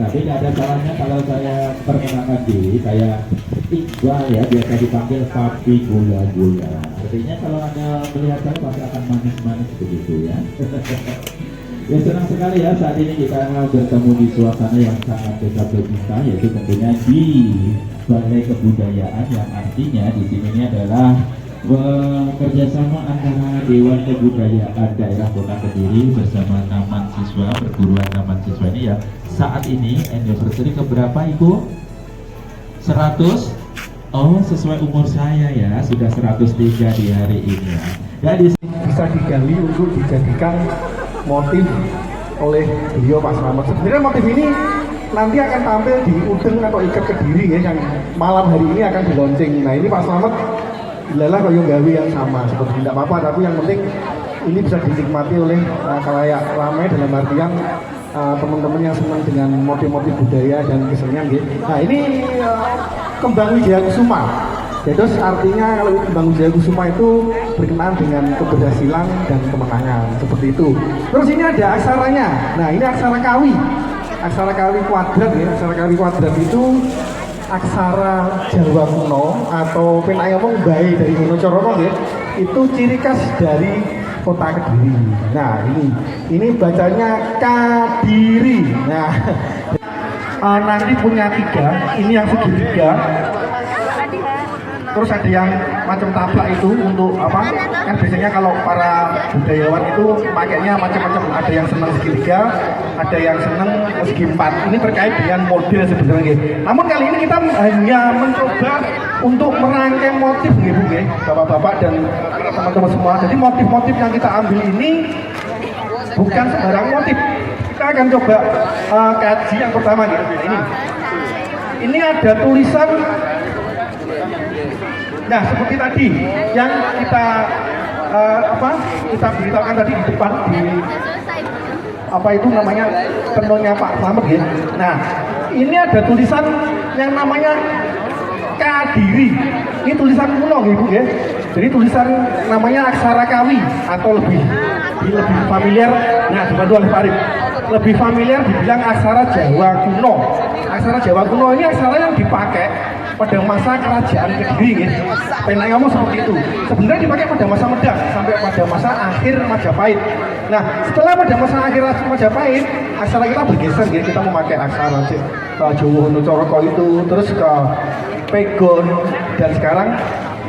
Tapi tidak ada salahnya kalau saya perkenalkan diri, saya Iqbal ya, biasa dipanggil Papi Gula-Gula. Artinya kalau Anda melihat saya pasti akan manis-manis begitu ya. Ya senang sekali ya saat ini kita bertemu di suasana yang sangat dekat kita, yaitu tentunya di Balai Kebudayaan, yang artinya di sini ini adalah kerjasama antara Dewan Kebudayaan Daerah Kota Kediri bersama Taman Siswa, perguruan Taman Siswa ini ya. Saat ini anniversary keberapa Ibu? 100? Oh, sesuai umur saya ya, sudah 103 di hari ini ya. Ya di sini bisa digali untuk dijadikan motif oleh beliau Pak Slamet. Sebenarnya motif ini nanti akan tampil di Udeng atau Ikat Kediri ya, yang malam hari ini akan di launching. Nah ini Pak Slamet ilalah koyo gawe yang sama, seperti tidak apa-apa, tapi yang penting ini bisa dinikmati oleh khalayak ramai, dalam artian teman-teman yang senang dengan motif-motif budaya dan kesenian gitu. Nah ini Kembang Wijaya Kusuma. Jadi artinya kalau Kembang Wijaya Kusuma itu berkenaan dengan keberhasilan dan kemenangan, seperti itu. Terus ini ada aksaranya. Nah ini aksara kawi. Aksara kawi kuadrat ya. Aksara kawi kuadrat itu aksara Jawa kuno atau penayomong bayi dari Wonocoroko ya. Itu ciri khas dari Kota Kediri. Nah ini bacanya Kadiri. Nah nanti punya 3, ini yang segitiga. Terus ada yang macam taplak itu untuk apa? Kan biasanya kalau para budayawan itu pakainya macam-macam. Ada yang senang segitiga, ada yang senang segi 4. Ini terkait dengan model sebenarnya. Namun kali ini kita hanya mencoba untuk merangkai motif gitu ya, bapak-bapak dan teman-teman semua. Jadi motif-motif yang kita ambil ini bukan sembarang motif. Kita akan coba kaji yang pertama gitu. Nah, ini ada tulisan. Nah seperti tadi yang kita kita beritahukan tadi di depan di apa itu namanya tenunnya Pak Slamet ya. Nah ini ada tulisan yang namanya Kadiri. Ini tulisan kuno gitu ya. Jadi tulisan namanya aksara kawi atau lebih familiar. Nah dibantu oleh Pak Arif. Lebih familiar dibilang aksara Jawa kuno. Aksara Jawa kuno ini aksara yang dipakai pada masa kerajaan Kediri ya. Pengen ngomong seperti itu. Sebenarnya dipakai pada masa Medang sampai pada masa akhir Majapahit. Nah, setelah pada masa akhir Majapahit, aksara kita bergeser ya. Kita memakai aksara ke Jawa Wonocoroko itu, terus ke Pegon, dan sekarang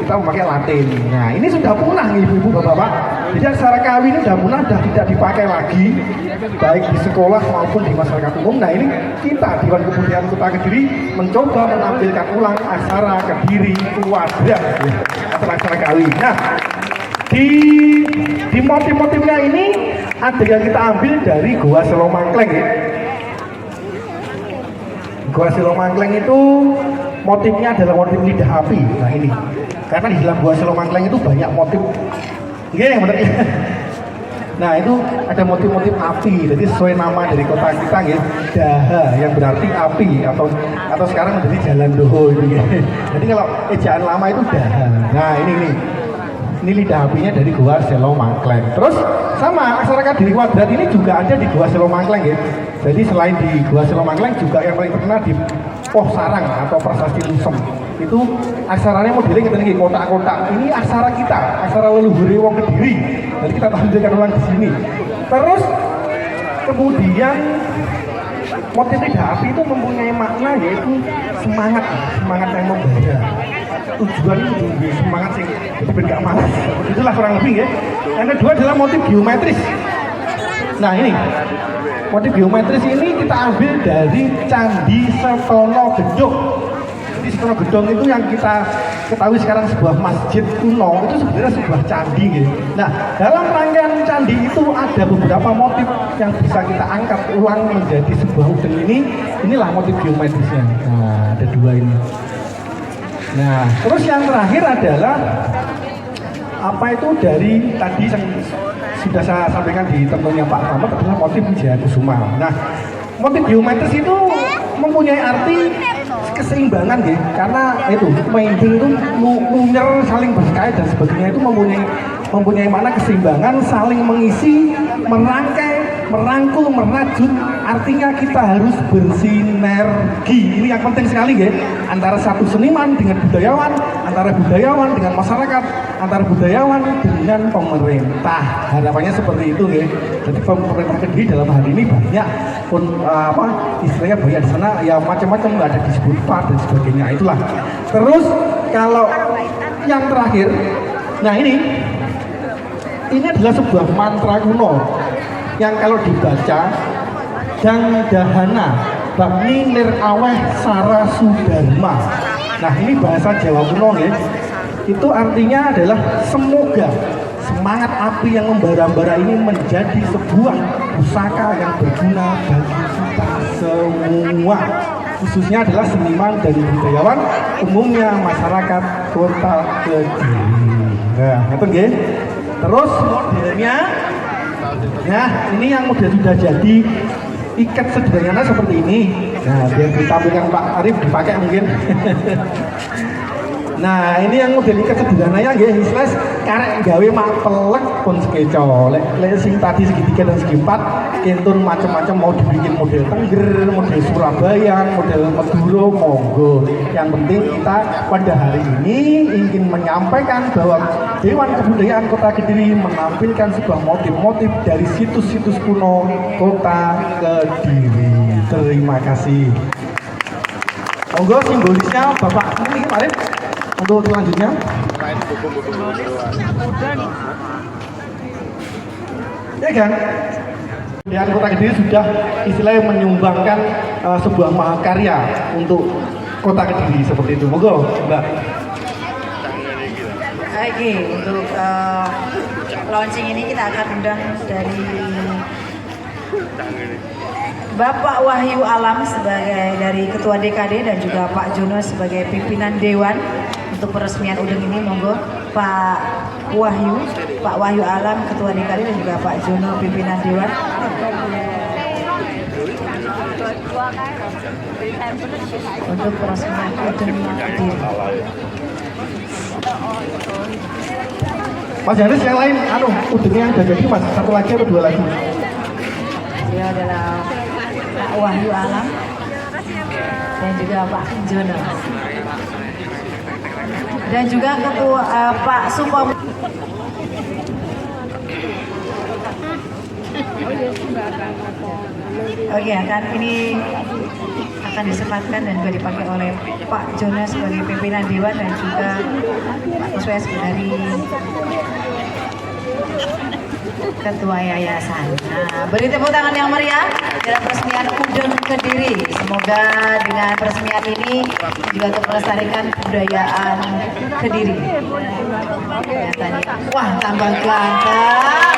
kita memakai Latin. Nah, ini sudah punah nih ibu-ibu bapak-bapak. Jadi aksara kawi ini sudah punah, sudah tidak dipakai lagi, baik di sekolah maupun di masyarakat umum. Nah ini kita Dewan Kebudayaan Kota Kediri mencoba menampilkan ulang aksara Kediri kuadrat atau aksara kawi. Nah di motif-motifnya ini ada yang kita ambil dari Goa Selomangkleng ya. Goa Selomangkleng itu motifnya adalah motif lidah api. Nah ini karena di dalam Goa Selomangkleng itu banyak motif. Iya, benar. Nah itu ada motif-motif api, jadi sesuai nama dari kota kita ya, Daha yang berarti api atau sekarang menjadi Jalan Doho ini. Jadi kalau ejaan lama itu Daha. Nah ini lidah apinya dari Goa Selomangkleng. Terus sama aksara Kadiri kuadrat ini juga ada di Goa Selomangkleng ya. Jadi selain di Goa Selomangkleng juga yang paling terkenal di Poh Sarang atau Prasasti Lusem. Itu aksaranya modelnya kita nih kotak-kotak. Ini aksara kita, aksara leluhur wong Kediri. Jadi kita tampilkan ulang di sini. Terus kemudian motif lidah api itu mempunyai makna yaitu semangat yang membara. Tujuan itu semangat sih, jadi nggak malas. Itulah kurang lebih ya. Yang kedua adalah motif geometris. Nah ini motif geometris ini kita ambil dari Candi Setono Genduk. di Setono Gedong itu yang kita ketahui sekarang sebuah masjid kuno, itu sebenarnya sebuah candi gitu. Nah, dalam rangkaian candi itu ada beberapa motif yang bisa kita angkat ulang menjadi sebuah udeng ini. Inilah motif geometrisnya. Nah, ada dua ini. Nah, terus yang terakhir adalah apa itu dari tadi yang sudah saya sampaikan di temuannya Pak Slamet adalah motif Wijaya Kusuma. Nah, motif geometris itu mempunyai arti keseimbangan ya, karena itu mendel itu munyer saling berkait dan sebagainya itu mempunyai makna keseimbangan, saling mengisi, merangkai, merangkul, merajut. Artinya kita harus bersinergi. Ini yang penting sekali ya, antara satu seniman dengan budayawan, antara budayawan dengan masyarakat, antara budayawan dengan pemerintah. Harapannya seperti itu ya. Jadi pemerintah Kediri dalam hal ini banyak pun istilahnya banyak di sana ya, macam-macam ada disebut part dan sebagainya, itulah. Terus kalau yang terakhir, nah ini adalah sebuah mantra kuno yang kalau dibaca Dang Dahana Bakni Lir Aweh Sara Sudarma. Nah, ini bahasa Jawa kuno ya. Itu artinya adalah semoga semangat api yang membara-bara ini menjadi sebuah pusaka yang berguna bagi kita semua, khususnya adalah seniman dan budayawan, umumnya masyarakat Kota Kediri. Nah, ngerti nggih? Terus modelnya, ya ini yang sudah jadi ikat sederhana seperti ini. Nah, biar ditampilkan Pak Arif dipakai mungkin. Nah, ini yang model ikat sederhananya nggih, isles karek gawe mak pelek pun sekeco. Lek sing tadi segitiga dan segi empat kentun macam-macam mau dibikin model Tengger, model Surabaya, model Madura, monggo. Yang penting kita pada hari ini ingin menyampaikan bahwa Dewan Kebudayaan Kota Kediri menampilkan sebuah motif-motif dari situs-situs kuno Kota Kediri. Terima kasih. Monggo simbolisnya Bapak ini kemarin untuk selanjutnya. Ya kan? Kebudayaan Kota Kediri sudah istilahnya menyumbangkan sebuah mahakarya untuk Kota Kediri seperti itu. Monggo, Mbak. Oke, untuk launching ini kita akan undang dari Bapak Wahyu Alam sebagai dari Ketua DKD dan juga Pak Jono sebagai pimpinan Dewan untuk peresmian udeng ini. Monggo Pak Wahyu Alam Ketua DKD dan juga Pak Jono pimpinan Dewan. Untuk peresmian udeng Kediri. Mas Haris yang lain, udengnya yang udah jadi Mas, satu lagi atau dua lagi? Dia adalah Pak Wahyu Alam dan juga Pak Jono dan juga Ketua Pak Supam. Oke, akan disematkan dan juga dipakai oleh Pak Jono sebagai pimpinan Dewan dan juga Pak Kuswes dari Ketua Yayasan. Nah, beri tepuk tangan yang meriah dalam peresmian Udeng Kediri. Semoga dengan peresmian ini juga untuk melestarikan kebudayaan Kediri. Wah, tambah ganteng.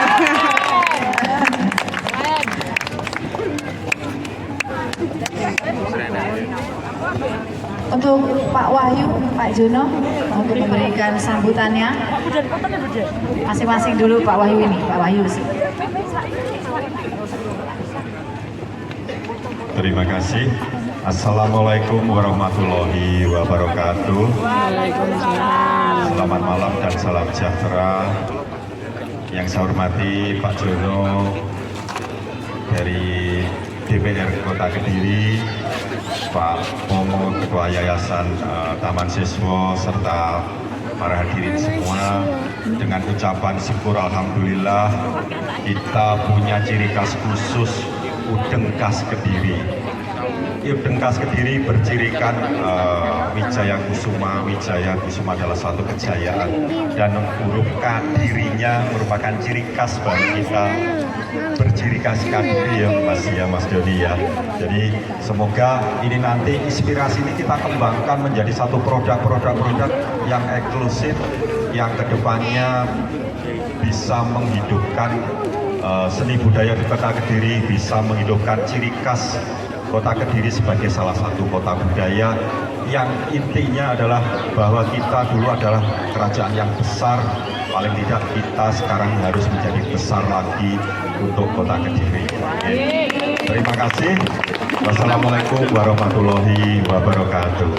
Untuk Pak Wahyu, Pak Jono untuk memberikan sambutannya. Masing-masing dulu Pak Wahyu ini, Pak Wahyu. Terima kasih. Assalamualaikum warahmatullahi wabarakatuh. Selamat malam dan salam sejahtera. Yang saya hormati Pak Jono dari DPR Kota Kediri, Pak Momo Ketua Yayasan Taman Siswa, serta para hadirin semua, dengan ucapan syukur alhamdulillah kita punya ciri khas khusus udeng khas Kediri. Irdengkas Kediri bercirikan Wijaya Kusuma adalah suatu kejayaan, dan huruf K dirinya merupakan ciri khas bagi kita berciri khas Kediri ya Mas Dodi ya. Jadi semoga ini nanti inspirasi ini kita kembangkan menjadi satu produk yang eksklusif, yang kedepannya bisa menghidupkan seni budaya di Kota Kediri, bisa menghidupkan ciri khas Kota Kediri sebagai salah satu kota budaya yang intinya adalah bahwa kita dulu adalah kerajaan yang besar, paling tidak kita sekarang harus menjadi besar lagi untuk Kota Kediri. Terima kasih. Wassalamualaikum warahmatullahi wabarakatuh.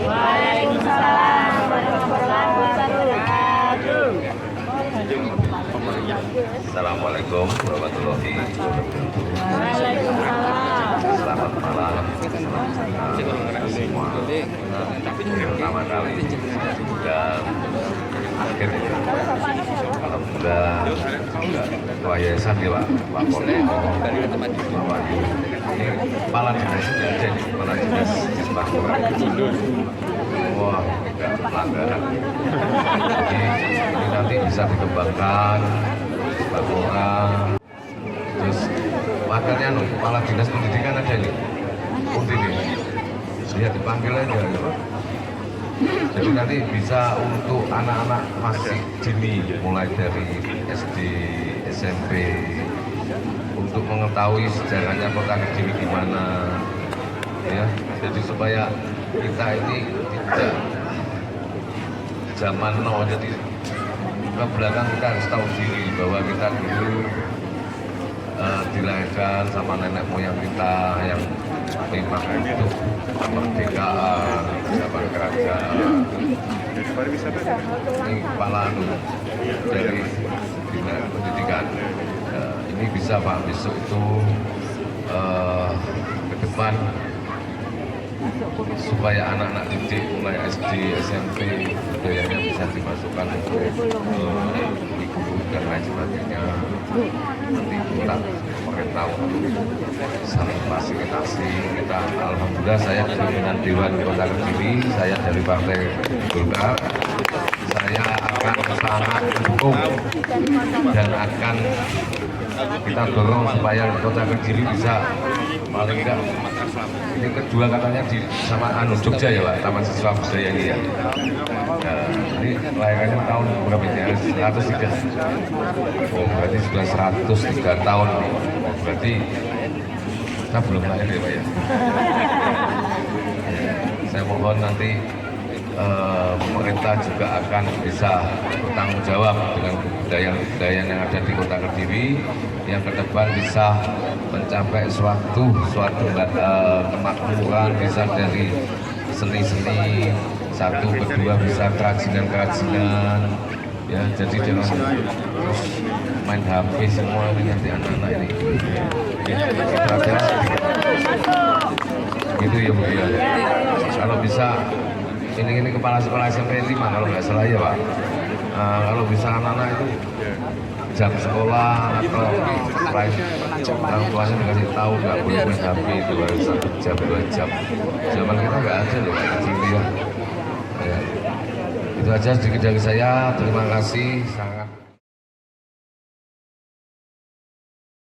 Assalamualaikum warahmatullahi wabarakatuh. Selamat malam semua. Pertama kali juga akhir alhamdulillah Ketua Yayasan ya Pak Polemo, Pak Wahyu, ini kepala dinas ada nih, kepala dinas Semarang. Wah, enggak pelanggaran. Ini nanti bisa dikembangkan, bangunan. Terus wakilnya kepala dinas pendidikan ada nih, ini dia dipanggil aja. Jadi nanti bisa untuk anak-anak masih dini, mulai dari SD, SMP, untuk mengetahui sejarahnya Kota Kediri gimana, ya. Jadi supaya kita ini tidak zaman now, jadi ke belakang kita harus tahu diri bahwa kita dulu dilahirkan sama nenek moyang kita yang memang hidup kemerdekaan zaman kerajaan. Ini kepala dari dinas pendidikan. Ini bisa Pak besok itu ke depan supaya anak-anak didik mulai SD, SMP budayanya bisa dimasukkan untuk guru dan lain sebagainya. Nanti kita pemerintah untuk saling fasilitasi. Kita alhamdulillah saya pimpinan Dewan Kota Kediri, saya dari Partai Golkar. Saya akan sangat mendukung dan akan kita dorong supaya Kota Kediri bisa paling enggak ini kedua katanya di sama Jogja ya Pak, Taman Siswa Budaya ini ya. Ini layangannya tahun berapa ini? 103. Oh berarti sudah 103 tahun. Oh, berarti kita belum lahir ya Pak ya. Saya mohon nanti pemerintah juga akan bisa bertanggung jawab dengan kebudayaan yang ada di Kota Kediri, yang ke depan bisa mencapai suatu kemakmuran, bisa dari seni-seni, satu kedua bisa kerajinan-kerajinan, ya. Jadi jangan terus main HP semua ini nanti anak-anak ini. Kira-kira gitu ya Bu ya. Kalau bisa ini kepala sekolah SMP 5 kalau nggak salah ya Pak. Kalau bisa anak-anak itu jam sekolah atau lain orang tuanya dikasih tahu nggak boleh main HP itu harus 1 jam 2 jam. Zaman kita nggak ada loh Pak ya. Itu aja sedikit dari saya. Terima kasih sangat.